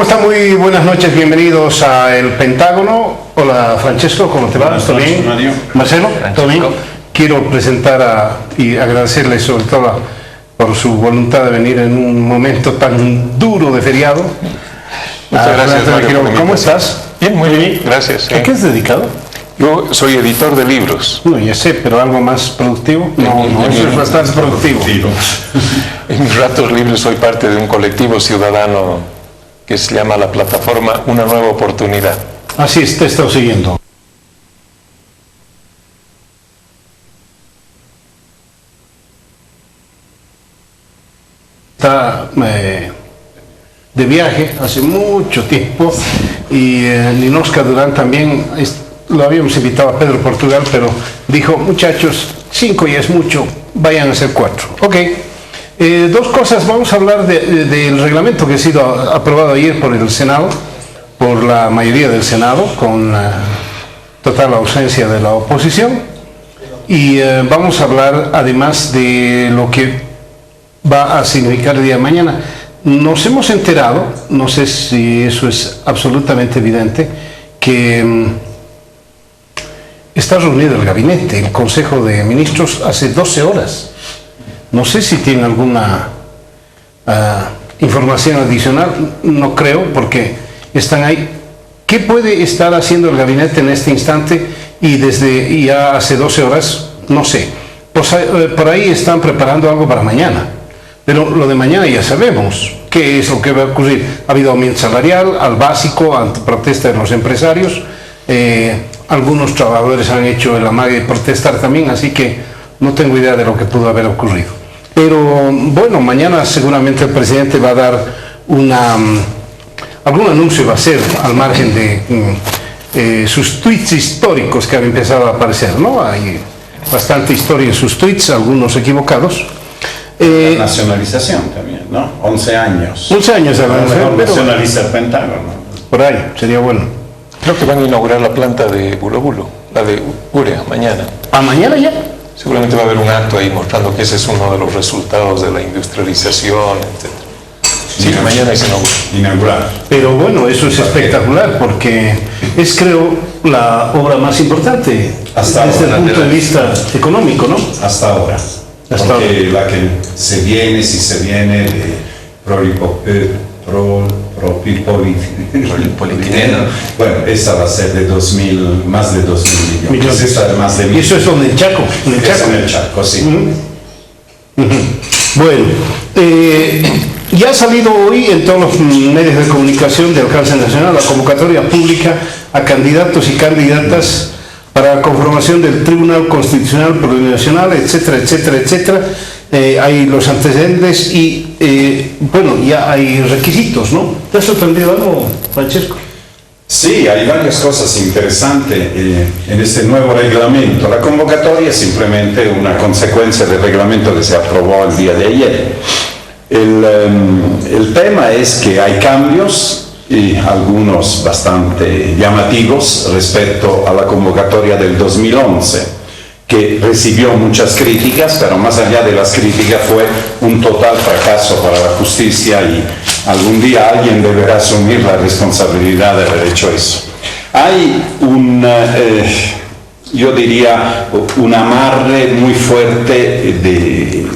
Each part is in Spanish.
¿Cómo está? Muy buenas noches, bienvenidos a El Pentágono. Hola Francesco, ¿cómo te va? ¿Todo bien? Marcelo, ¿todo bien? Quiero presentar y agradecerle sobre todo por su voluntad de venir en un momento tan duro de feriado. Muchas gracias, Mario, ¿Cómo estás? Bien, muy bien, gracias. ¿A qué has dedicado? Yo soy editor de libros. No, ya sé, pero algo más productivo. No, eso es bastante productivo. En mis ratos libres soy parte de un colectivo ciudadano que se llama la plataforma Una Nueva Oportunidad. Así es, te he estado siguiendo. Está de viaje hace mucho tiempo y Ninoska Durán también. Lo habíamos invitado a Pedro Portugal, pero dijo, muchachos, 5 ya es mucho, vayan a ser 4. Ok, dos cosas, vamos a hablar del reglamento que ha sido aprobado ayer por el Senado, por la mayoría del Senado, con total ausencia de la oposición, y vamos a hablar además de lo que va a significar el día de mañana. Nos hemos enterado, no sé si eso es absolutamente evidente, que está reunido el gabinete, el Consejo de Ministros, hace 12 horas. No sé si tiene alguna información adicional, no creo, porque están ahí. ¿Qué puede estar haciendo el gabinete en este instante y desde ya hace 12 horas? No sé. Por ahí están preparando algo para mañana, pero lo de mañana ya sabemos qué es lo que va a ocurrir. Ha habido aumento salarial al básico ante protesta de los empresarios. Algunos trabajadores han hecho el amague de protestar también, así que no tengo idea de lo que pudo haber ocurrido. Pero bueno, mañana seguramente el presidente va a dar algún anuncio, va a hacer al margen de sus tweets históricos que han empezado a aparecer, ¿no? Hay bastante historia en sus tweets, algunos equivocados. La nacionalización también, ¿no? 11 años. 11 años de nacionaliza el Pentágono. Por ahí, sería bueno. Creo que van a inaugurar la planta de Bulo Bulo, la de Urea, mañana. ¿A mañana ya? Seguramente va a haber un acto ahí mostrando que ese es uno de los resultados de la industrialización, etc. Sí, mañana se inaugura. Pero bueno, eso es espectacular porque es, creo, la obra más importante desde el punto de vista económico, ¿no? Hasta ahora. Porque la que se viene, si se viene de propilpolitineno, bueno, esa va a ser de más de 2.000 millones. Esta de más de 1.000. ¿Y eso es donde el Chaco? En el Chaco, sí. Bueno, ya ha salido hoy en todos los medios de comunicación de alcance nacional la convocatoria pública a candidatos y candidatas para la conformación del Tribunal Constitucional Plurinacional, etcétera, etcétera, etcétera. Hay los antecedentes y, bueno, ya hay requisitos, ¿no? ¿Te ha sorprendido algo, Francesco? Sí, hay varias cosas interesantes en este nuevo reglamento. La convocatoria es simplemente una consecuencia del reglamento que se aprobó el día de ayer. El tema es que hay cambios, y algunos bastante llamativos, respecto a la convocatoria del 2011, que recibió muchas críticas, pero más allá de las críticas fue un total fracaso para la justicia y algún día alguien deberá asumir la responsabilidad de haber hecho eso. Hay yo diría, un amarre muy fuerte de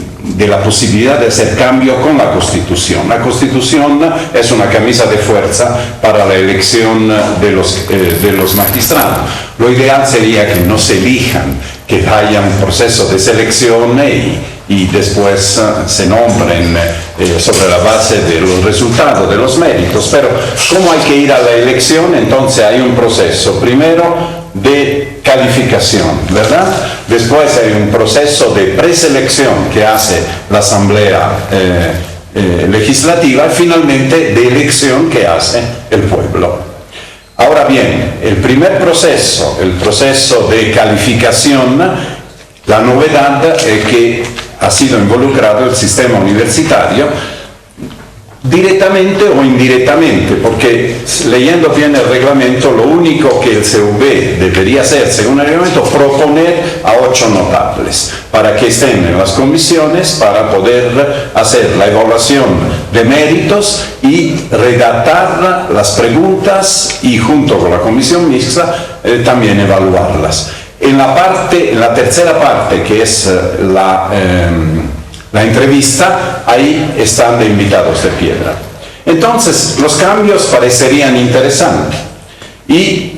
la posibilidad de hacer cambio con la Constitución. La Constitución es una camisa de fuerza para la elección de los magistrados. Lo ideal sería que no se elijan, que haya un proceso de selección y después se nombren sobre la base de los resultados, de los méritos. Pero como hay que ir a la elección, entonces hay un proceso. Primero, de calificación, ¿verdad? Después hay un proceso de preselección que hace la Asamblea Legislativa y finalmente de elección que hace el pueblo. Ahora bien, el primer proceso, el proceso de calificación, la novedad es que ha sido involucrado el sistema universitario, directamente o indirectamente, porque leyendo bien el reglamento, lo único que el CV debería hacer, según el reglamento, proponer a 8 notables para que estén en las comisiones para poder hacer la evaluación de méritos y redactar las preguntas y junto con la comisión mixta también evaluarlas. En la tercera parte, que es la entrevista, ahí están de invitados de piedra. Entonces, los cambios parecerían interesantes. Y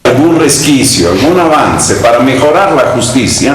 algún resquicio, algún avance para mejorar la justicia,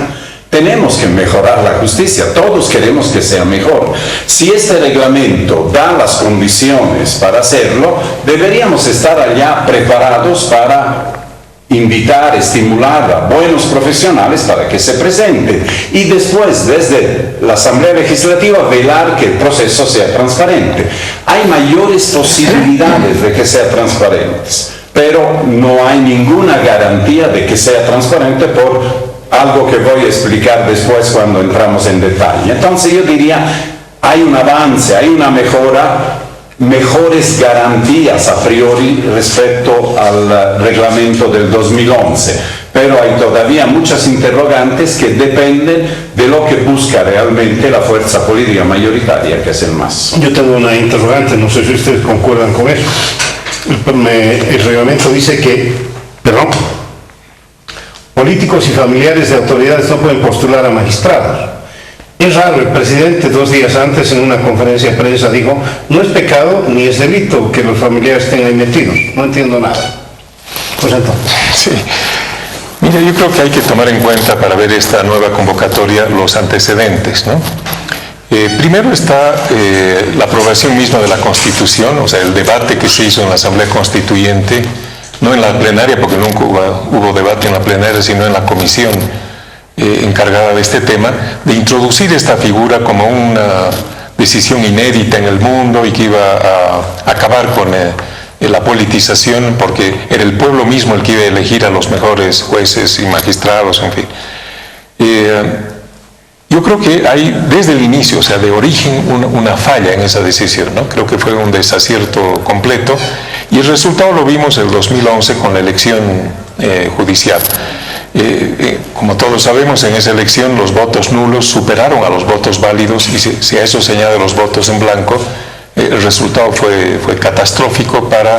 tenemos que mejorar la justicia, todos queremos que sea mejor. Si este reglamento da las condiciones para hacerlo, deberíamos estar allá preparados para invitar, estimular a buenos profesionales para que se presenten y después desde la Asamblea Legislativa velar que el proceso sea transparente. Hay mayores posibilidades de que sea transparente, pero no hay ninguna garantía de que sea transparente por algo que voy a explicar después cuando entramos en detalle. Entonces yo diría, hay un avance, hay una mejora, mejores garantías a priori respecto al reglamento del 2011, pero hay todavía muchas interrogantes que dependen de lo que busca realmente la fuerza política mayoritaria, que es el MAS. Yo tengo una interrogante, no sé si ustedes concuerdan con eso. El reglamento dice que, políticos y familiares de autoridades no pueden postular a magistrados. Es raro, el presidente 2 días antes en una conferencia de prensa dijo, no es pecado ni es delito que los familiares estén ahí metidos. No entiendo nada. Pues entonces. Sí. Mira, yo creo que hay que tomar en cuenta para ver esta nueva convocatoria los antecedentes, ¿no? Primero está la aprobación misma de la Constitución, o sea, el debate que se hizo en la Asamblea Constituyente, no en la plenaria, porque nunca hubo debate en la plenaria, sino en la comisión encargada de este tema, de introducir esta figura como una decisión inédita en el mundo y que iba a acabar con la politización, porque era el pueblo mismo el que iba a elegir a los mejores jueces y magistrados, en fin. Yo creo que hay desde el inicio, o sea, de origen, una falla en esa decisión, ¿no? Creo que fue un desacierto completo y el resultado lo vimos en el 2011 con la elección judicial. Como todos sabemos, en esa elección los votos nulos superaron a los votos válidos y si a eso se añade los votos en blanco, el resultado fue catastrófico para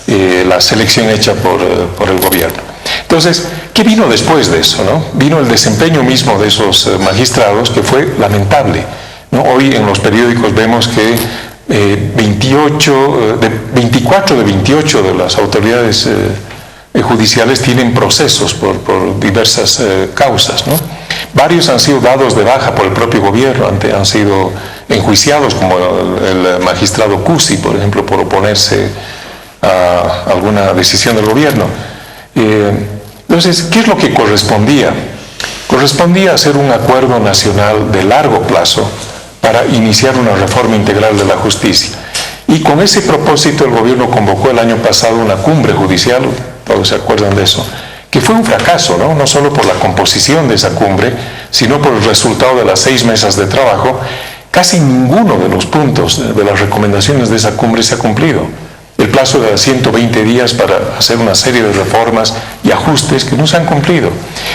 la selección hecha por el gobierno. Entonces, ¿qué vino después de eso, no? Vino el desempeño mismo de esos magistrados, que fue lamentable, ¿no? Hoy en los periódicos vemos que 24 de 28 de las autoridades judiciales tienen procesos por diversas causas, ¿no? Varios han sido dados de baja por el propio gobierno, han sido enjuiciados, como el magistrado Cusi, por ejemplo, por oponerse a alguna decisión del gobierno. Entonces, ¿qué es lo que correspondía? Correspondía hacer un acuerdo nacional de largo plazo para iniciar una reforma integral de la justicia. Y con ese propósito el gobierno convocó el año pasado una cumbre judicial, todos se acuerdan de eso, que fue un fracaso, ¿no? No solo por la composición de esa cumbre, sino por el resultado de las 6 mesas de trabajo. Casi ninguno de los puntos de las recomendaciones de esa cumbre se ha cumplido. El plazo era 120 días para hacer una serie de reformas y ajustes que no se han cumplido.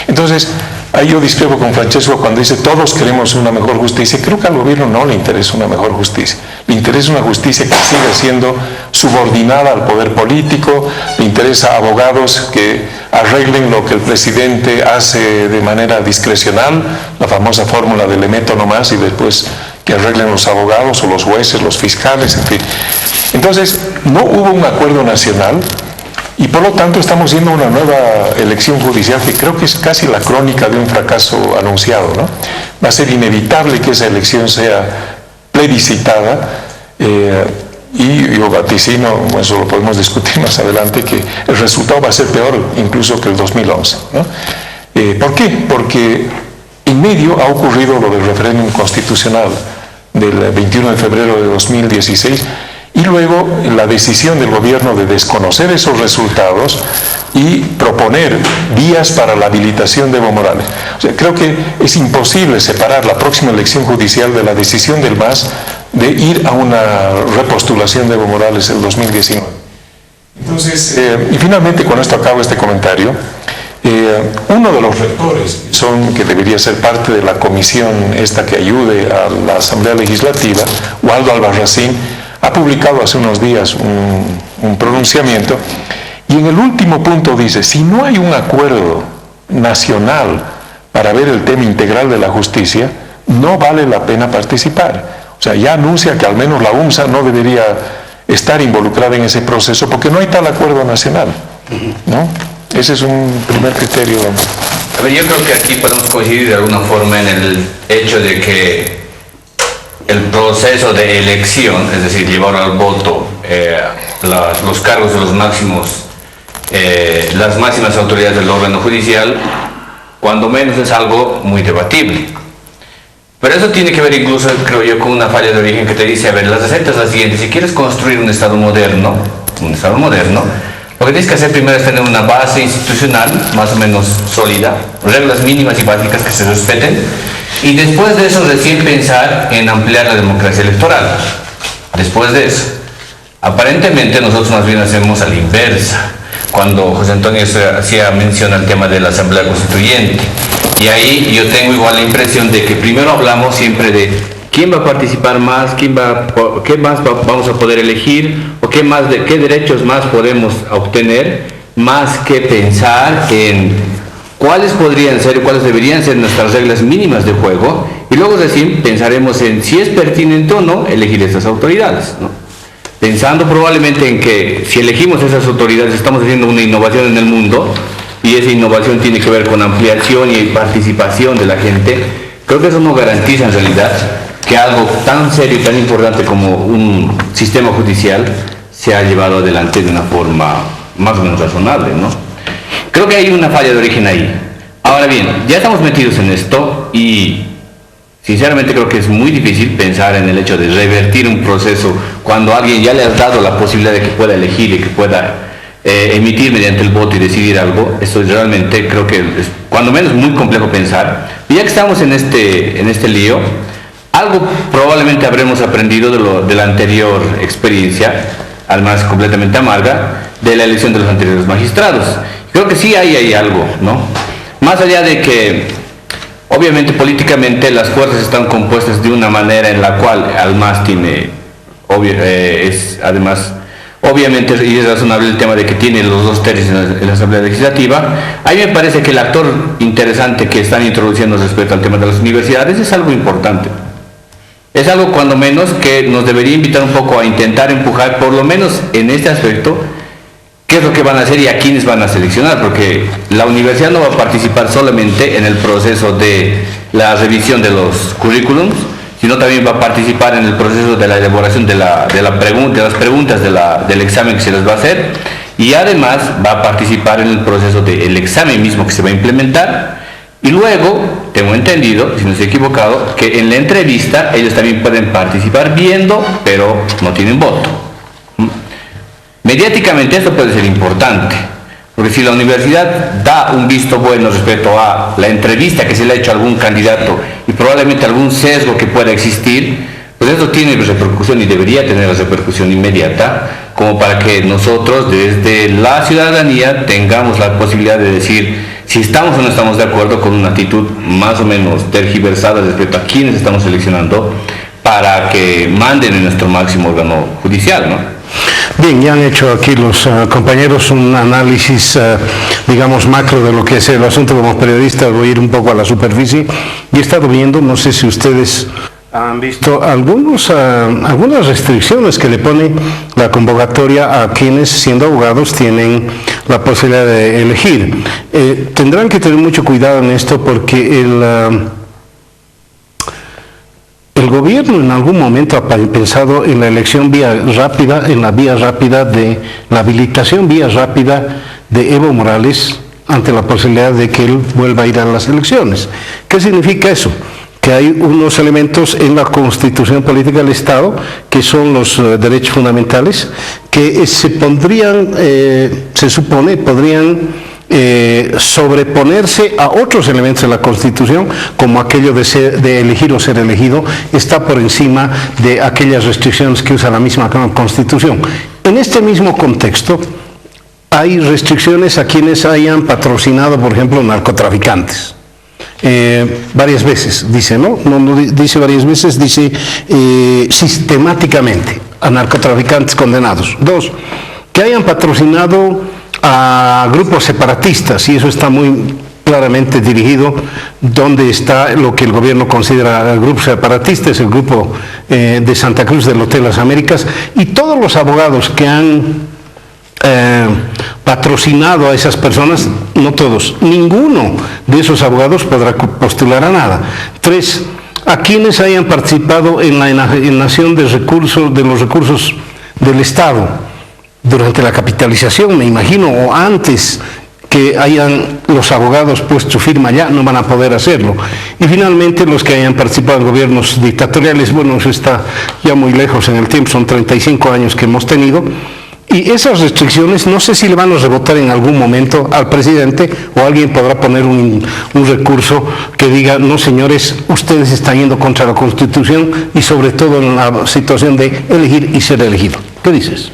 Entonces, ahí yo discrepo con Francesco cuando dice todos queremos una mejor justicia. Creo que al gobierno no le interesa una mejor justicia. Le interesa una justicia que siga siendo subordinada al poder político, le interesa abogados que arreglen lo que el presidente hace de manera discrecional, la famosa fórmula de le meto nomás y después que arreglen los abogados o los jueces, los fiscales, en fin. Entonces, no hubo un acuerdo nacional y por lo tanto estamos viendo una nueva elección judicial que creo que es casi la crónica de un fracaso anunciado, ¿no? Va a ser inevitable que esa elección sea plebiscitada y yo vaticino, eso lo podemos discutir más adelante, que el resultado va a ser peor incluso que el 2011, ¿no? ¿Por qué? Porque en medio ha ocurrido lo del referéndum constitucional del 21 de febrero de 2016, y luego la decisión del gobierno de desconocer esos resultados y proponer vías para la habilitación de Evo Morales. O sea, creo que es imposible separar la próxima elección judicial de la decisión del MAS de ir a una repostulación de Evo Morales en 2019. Entonces, y finalmente con esto acabo este comentario. Uno de los rectores que debería ser parte de la comisión esta que ayude a la Asamblea Legislativa, Waldo Albarracín, ha publicado hace unos días un pronunciamiento, y en el último punto dice: si no hay un acuerdo nacional para ver el tema integral de la justicia, no vale la pena participar. O sea, ya anuncia que al menos la UNSA no debería estar involucrada en ese proceso porque no hay tal acuerdo nacional, ¿no? Ese es un primer criterio. A ver, yo creo que aquí podemos coincidir de alguna forma en el hecho de que el proceso de elección, es decir, llevar al voto los cargos de los máximos, las máximas autoridades del órgano judicial, cuando menos es algo muy debatible. Pero eso tiene que ver incluso, creo yo, con una falla de origen que te dice: a ver, la receta es la siguiente: si quieres construir un Estado moderno, lo que tienes que hacer primero es tener una base institucional más o menos sólida, reglas mínimas y básicas que se respeten, y después de eso recién pensar en ampliar la democracia electoral. Después de eso, aparentemente nosotros más bien hacemos a la inversa, cuando José Antonio hacía mención al tema de la Asamblea Constituyente, y ahí yo tengo igual la impresión de que primero hablamos siempre de quién va a participar más, qué más vamos a poder elegir, o qué derechos más podemos obtener, más que pensar en cuáles podrían ser, cuáles deberían ser nuestras reglas mínimas de juego, y luego recién pensaremos en si es pertinente o no elegir estas autoridades, ¿no? Pensando probablemente en que si elegimos esas autoridades estamos haciendo una innovación en el mundo, y esa innovación tiene que ver con ampliación y participación de la gente. Creo que eso no garantiza en realidad que algo tan serio y tan importante como un sistema judicial se ha llevado adelante de una forma más o menos razonable, ¿no? Creo que hay una falla de origen ahí. Ahora bien, ya estamos metidos en esto y sinceramente creo que es muy difícil pensar en el hecho de revertir un proceso cuando a alguien ya le has dado la posibilidad de que pueda elegir y que pueda emitir mediante el voto y decidir algo. Eso realmente creo que es cuando menos muy complejo pensar. Y ya que estamos en este lío, algo probablemente habremos aprendido de la anterior experiencia, además completamente amarga, de la elección de los anteriores magistrados. Creo que sí hay algo, ¿no? Más allá de que, obviamente, políticamente las fuerzas están compuestas de una manera en la cual Almas tiene, obviamente, y es razonable el tema de que tiene los 2/3 en la Asamblea Legislativa. A mí me parece que el actor interesante que están introduciendo respecto al tema de las universidades es algo importante. Es algo cuando menos que nos debería invitar un poco a intentar empujar, por lo menos en este aspecto, qué es lo que van a hacer y a quiénes van a seleccionar, porque la universidad no va a participar solamente en el proceso de la revisión de los currículums, sino también va a participar en el proceso de la elaboración de las preguntas del examen que se les va a hacer, y además va a participar en el proceso del examen mismo que se va a implementar. Y luego, tengo entendido, si no estoy equivocado, que en la entrevista ellos también pueden participar viendo, pero no tienen voto. Mediáticamente esto puede ser importante, porque si la universidad da un visto bueno respecto a la entrevista que se le ha hecho a algún candidato y probablemente algún sesgo que pueda existir, pues eso tiene repercusión y debería tener la repercusión inmediata, como para que nosotros desde la ciudadanía tengamos la posibilidad de decir si estamos o no estamos de acuerdo con una actitud más o menos tergiversada respecto a quienes estamos seleccionando para que manden en nuestro máximo órgano judicial, ¿no? Bien, ya han hecho aquí los compañeros un análisis, digamos, macro de lo que es el asunto. Como periodista voy a ir un poco a la superficie y he estado viendo, no sé si ustedes han visto algunas restricciones que le pone la convocatoria a quienes, siendo abogados, tienen la posibilidad de elegir. Tendrán que tener mucho cuidado en esto porque el gobierno en algún momento ha pensado en la elección vía rápida, en la vía rápida de la habilitación vía rápida de Evo Morales ante la posibilidad de que él vuelva a ir a las elecciones. ¿Qué significa eso? que hay unos elementos en la Constitución Política del Estado, que son los derechos fundamentales, que se pondrían, se supone, podrían sobreponerse a otros elementos de la Constitución, como aquello de elegir o ser elegido, está por encima de aquellas restricciones que usa la misma Constitución. En este mismo contexto, hay restricciones a quienes hayan patrocinado, por ejemplo, narcotraficantes. Varias veces, dice, ¿no? No dice varias veces, dice sistemáticamente a narcotraficantes condenados. 2, que hayan patrocinado a grupos separatistas, y eso está muy claramente dirigido donde está lo que el gobierno considera el grupo separatista, es el grupo de Santa Cruz del Hotel Las Américas, y todos los abogados que han patrocinado a esas personas, no todos, ninguno de esos abogados podrá postular a nada. 3, a quienes hayan participado en la enajenación de los recursos del Estado durante la capitalización, me imagino, o antes que hayan los abogados puesto su firma ya, no van a poder hacerlo. Y finalmente los que hayan participado en gobiernos dictatoriales, bueno, eso está ya muy lejos en el tiempo, son 35 años que hemos tenido, y esas restricciones no sé si le van a rebotar en algún momento al presidente, o alguien podrá poner un recurso que diga, no señores, ustedes están yendo contra la Constitución, y sobre todo en la situación de elegir y ser elegido. ¿Qué dices?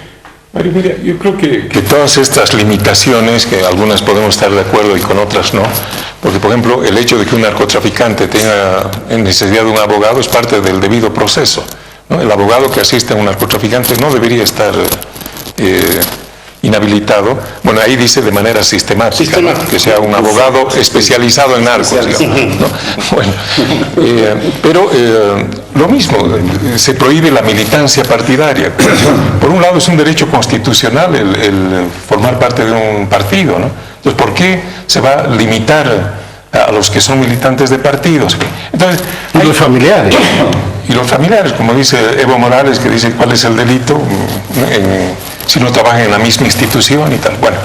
Mario, mira, yo creo que todas estas limitaciones, que algunas podemos estar de acuerdo y con otras no, porque por ejemplo el hecho de que un narcotraficante tenga necesidad de un abogado es parte del debido proceso, ¿no? El abogado que asiste a un narcotraficante no debería estar inhabilitado, bueno, ahí dice de manera sistemática, ¿no? Que sea un abogado especializado en narcos, digamos, ¿no? Bueno, pero lo mismo, se prohíbe la militancia partidaria. Por un lado es un derecho constitucional el formar parte de un partido, ¿no? Entonces, ¿por qué se va a limitar a los que son militantes de partidos? Entonces, y los familiares. Y los familiares, como dice Evo Morales, que dice cuál es el delito si no trabajan en la misma institución y tal. Bueno,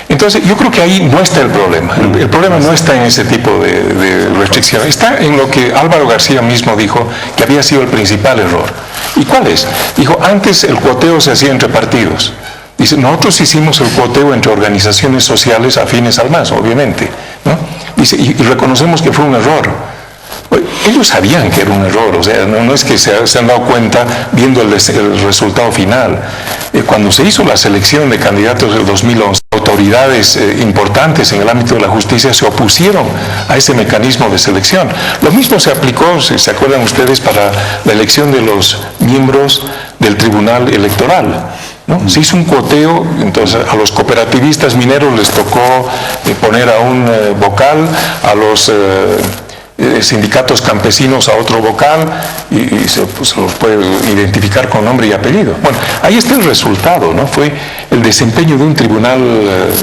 entonces yo creo que ahí no está el problema. El problema no está en ese tipo de restricción. Está en lo que Álvaro García mismo dijo que había sido el principal error. ¿Y cuál es? Dijo, antes el cuoteo se hacía entre partidos. Dice, nosotros hicimos el cuoteo entre organizaciones sociales afines al MAS, obviamente, ¿no? Dice, y reconocemos que fue un error. Ellos sabían que era un error, o sea, no es que se han dado cuenta viendo el resultado final. Cuando se hizo la selección de candidatos del 2011, autoridades importantes en el ámbito de la justicia se opusieron a ese mecanismo de selección. Lo mismo se aplicó, si se acuerdan ustedes, para la elección de los miembros del Tribunal Electoral, ¿no? Se hizo un cuoteo, entonces a los cooperativistas mineros les tocó poner a un vocal, a los sindicatos campesinos a otro vocal, y se los puede identificar con nombre y apellido. Bueno, ahí está el resultado, ¿no? Fue el desempeño de un tribunal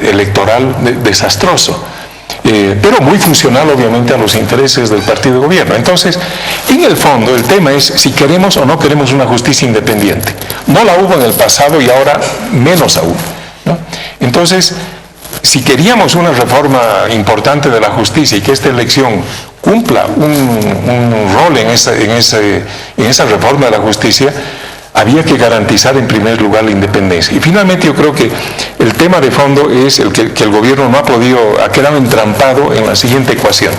electoral desastroso, pero muy funcional obviamente a los intereses del partido de gobierno. Entonces, en el fondo el tema es si queremos o no queremos una justicia independiente. No la hubo en el pasado y ahora menos aún, ¿no? Entonces, si queríamos una reforma importante de la justicia y que esta elección cumpla un rol en esa reforma de la justicia, había que garantizar en primer lugar la independencia. Y finalmente yo creo que el tema de fondo es el que el gobierno no ha quedado entrampado en la siguiente ecuación.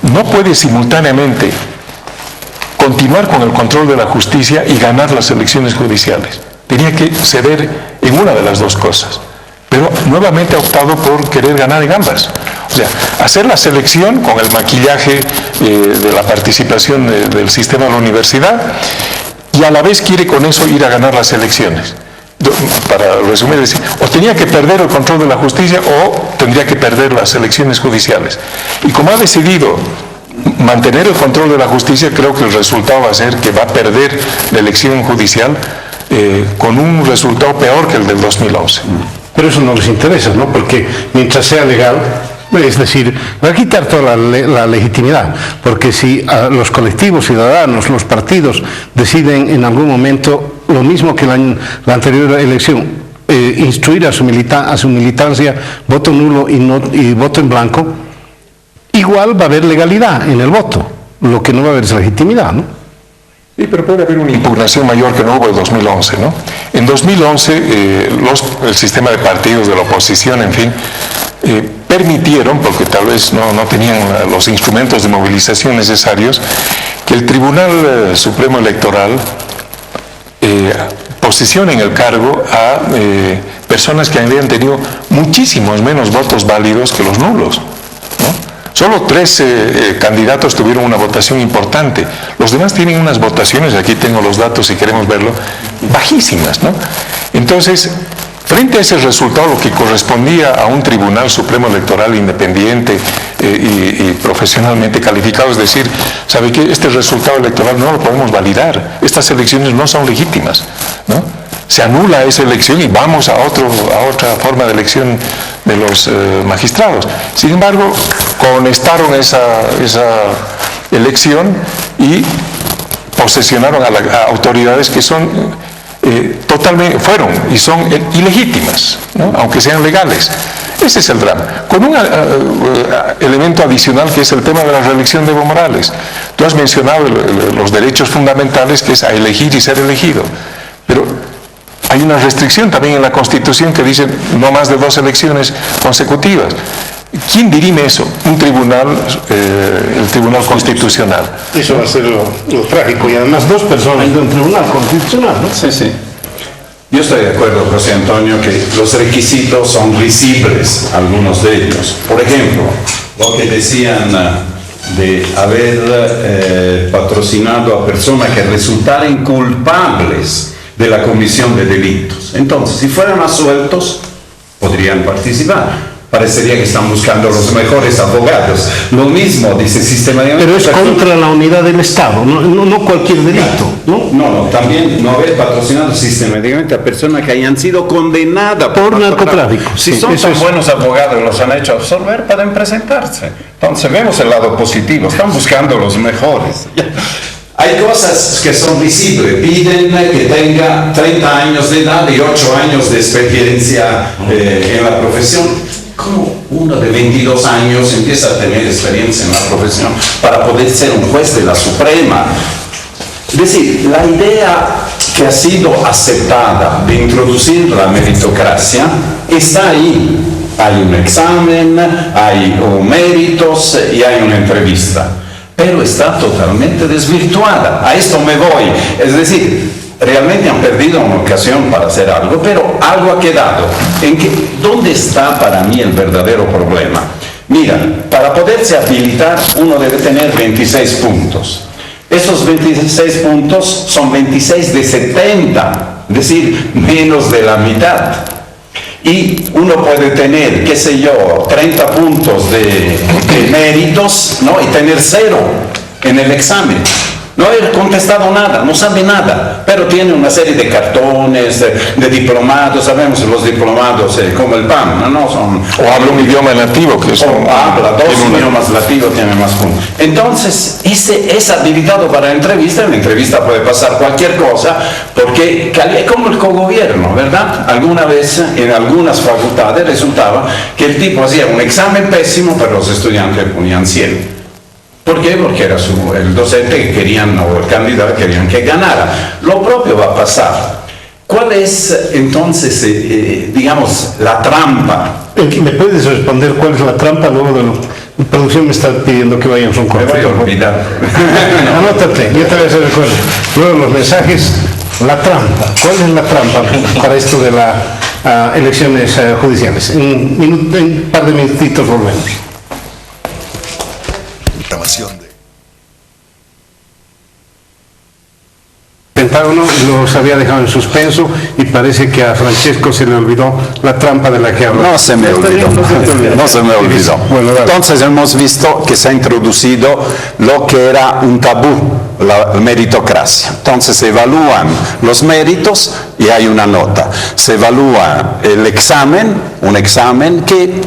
No puede simultáneamente continuar con el control de la justicia y ganar las elecciones judiciales. Tenía que ceder en una de las dos cosas. Pero nuevamente ha optado por querer ganar en ambas. O sea, hacer la selección con el maquillaje de la participación del sistema de la universidad, y a la vez quiere con eso ir a ganar las elecciones. Para resumir, decir, o tenía que perder el control de la justicia o tendría que perder las elecciones judiciales. Y como ha decidido mantener el control de la justicia, creo que el resultado va a ser que va a perder la elección judicial con un resultado peor que el del 2011. Pero eso no les interesa, ¿no? Porque mientras sea legal, es decir, va a quitar toda la legitimidad, porque si los colectivos ciudadanos, los partidos, deciden en algún momento lo mismo que la anterior elección, instruir a su militancia voto nulo y voto en blanco, igual va a haber legalidad en el voto, lo que no va a haber es legitimidad, ¿no? Sí, pero puede haber una impugnación mayor que no hubo en 2011, ¿no? En 2011, el sistema de partidos de la oposición, en fin, permitieron, porque tal vez no tenían los instrumentos de movilización necesarios, que el Tribunal Supremo Electoral posicione en el cargo a personas que habían tenido muchísimos menos votos válidos que los nulos, ¿no? Solo 3 candidatos tuvieron una votación importante. Los demás tienen unas votaciones, aquí tengo los datos si queremos verlo, bajísimas, ¿no? Entonces, frente a ese resultado, lo que correspondía a un Tribunal Supremo Electoral independiente y profesionalmente calificado, es decir, ¿sabe qué? Este resultado electoral no lo podemos validar. Estas elecciones no son legítimas, ¿no? Se anula esa elección y vamos a otra forma de elección de los magistrados. Sin embargo, conestaron esa elección y posesionaron a autoridades que son fueron y son ilegítimas, ¿no? Aunque sean legales. Ese es el drama. Con un elemento adicional que es el tema de la reelección de Evo Morales. Tú has mencionado los derechos fundamentales, que es a elegir y ser elegido. Pero hay una restricción también en la Constitución que dice no más de 2 elecciones consecutivas. ¿Quién dirime eso? Un tribunal, el Tribunal Constitucional. Eso va a ser lo trágico, y además 2 personas de un tribunal constitucional, ¿no? Sí, sí. Yo estoy de acuerdo, José Antonio, que los requisitos son risibles, algunos de ellos. Por ejemplo, lo que decían de haber patrocinado a personas que resultaran culpables de la comisión de delitos. Entonces, si fueran absueltos, podrían participar. Parecería que están buscando los mejores abogados. Lo mismo dice sistemáticamente. Pero es contra la unidad del Estado, no cualquier delito, ¿no? No, también no haber patrocinado sistemáticamente a personas que hayan sido condenadas por narcotráfico. Si Sí, son eso tan es. buenos abogados y los han hecho absorber, pueden presentarse. Entonces vemos el lado positivo, están buscando los mejores. Hay cosas que son visibles, piden que tenga 30 años de edad y 8 años de experiencia en la profesión. ¿Cómo uno de 22 años empieza a tener experiencia en la profesión para poder ser un juez de la Suprema? Es decir, la idea que ha sido aceptada de introducir la meritocracia está ahí. Hay un examen, hay méritos y hay una entrevista. Pero está totalmente desvirtuada. A esto me voy. Es decir, realmente han perdido una ocasión para hacer algo, pero algo ha quedado. ¿Dónde está para mí el verdadero problema? Mira, para poderse habilitar uno debe tener 26 puntos. Esos 26 puntos son 26 de 70, es decir, menos de la mitad. Y uno puede tener, qué sé yo, 30 puntos de méritos, ¿no? Y tener 0 en el examen. No haber contestado nada, no sabe nada, pero tiene una serie de cartones, de diplomados, sabemos los diplomados como el PAN, ¿no? O habla un idioma nativo, que es habla 2 idiomas nativos, tiene más puntos. Entonces, es habilitado para la entrevista. En la entrevista puede pasar cualquier cosa, porque es como el cogobierno, ¿verdad? Alguna vez, en algunas facultades, resultaba que el tipo hacía un examen pésimo, pero los estudiantes ponían 100. ¿Por qué? Porque era el docente que querían, o el candidato querían que ganara. Lo propio va a pasar. ¿Cuál es entonces, digamos, la trampa? ¿Me puedes responder cuál es la trampa? Luego de la producción me está pidiendo que vayamos a un corte. Me voy a olvidar. Anótate, yo te voy a hacer el recuerdo. Luego los mensajes, la trampa. ¿Cuál es la trampa para esto de las elecciones judiciales? En un par de minutitos volvemos. Pentágono los había dejado en suspenso y parece que a Francesco se le olvidó la trampa de la que habló. No se me olvidó. No se me olvidó. Bueno, dale. Entonces hemos visto que se ha introducido lo que era un tabú, la meritocracia. Entonces se evalúan los méritos y hay una nota. Se evalúa el examen, un examen que